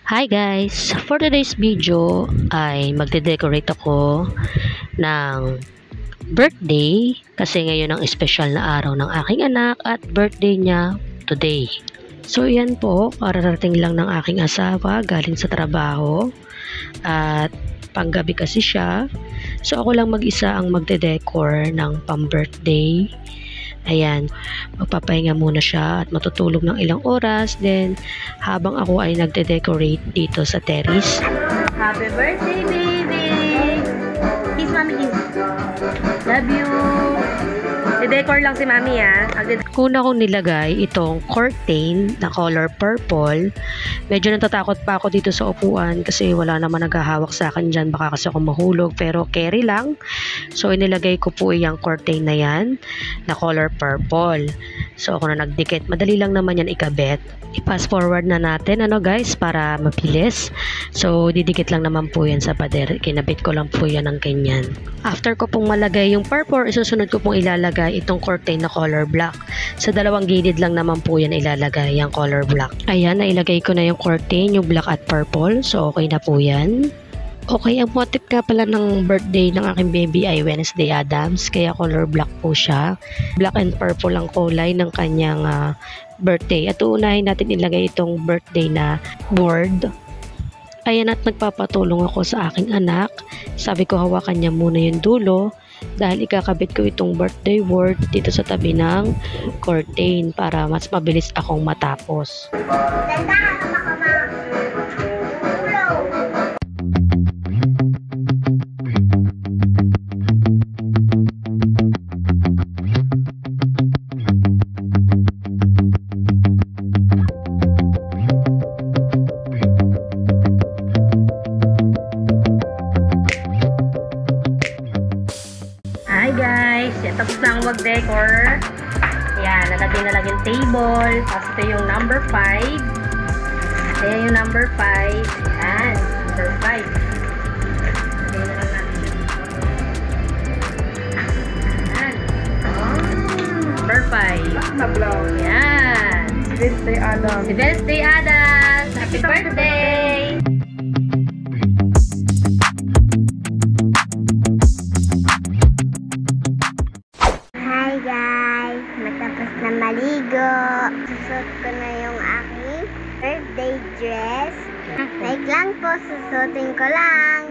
Hi guys! For today's video ay magde-decorate ako ng birthday kasi ngayon ang espesyal na araw ng aking anak at birthday niya today. So yan po, kararating lang ng aking asawa galing sa trabaho at panggabi kasi siya. So ako lang mag-isa ang magde-decor ng pang-birthday. Ayan, magpapahinga muna siya at matutulog ng ilang oras. Then, habang ako ay nagde-decorate dito sa terrace. Happy birthday, baby! Kiss, mami, kiss. Love you! De-decor lang si mami, ha? Una kong nilagay itong curtain na color purple. Medyo natatakot pa ako dito sa upuan kasi wala naman naghahawak sa akin dyan. Baka kasi ako mahulog, pero carry lang. So, inilagay ko po yung curtain na yan na color purple. So, ako na nagdikit. Madali lang naman yan ikabit. I-pass forward na natin, guys, para mabilis. So, didikit lang naman po yan sa pader. Kinabit ko lang po yan ng ganyan. After ko pong malagay yung purple, isusunod ko pong ilalagay itong curtain na color black. Sa dalawang gilid lang naman po yan ilalagay yung color black. Ayan, nailagay ko na yung curtain, yung black at purple. So, okay na po yan. Okay, ang motif nga pala ng birthday ng aking baby ay Wednesday Addams, kaya color black po siya. Black and purple ang kulay ng kanyang birthday. At uunahin natin ilagay itong birthday na board. Ayan, at nagpapatulong ako sa aking anak. Sabi ko hawakan niya muna yung dulo dahil ikakabit ko itong birthday board dito sa tabi ng curtain para mas mabilis akong matapos. Hi guys! Tapos na ang mag-decor. Ayan, nalagay na lang yung table. Tapos ito yung number 5. Ayan yung number 5. Ayan, number 5. Lagay na lang natin. Ayan. Number 5. Ayan. Wednesday Addams. Si Wednesday Addams. Happy birthday! Hi guys! Matapos na maligo. Susuot ko na yung aking birthday dress. Like lang po, susuotin ko lang.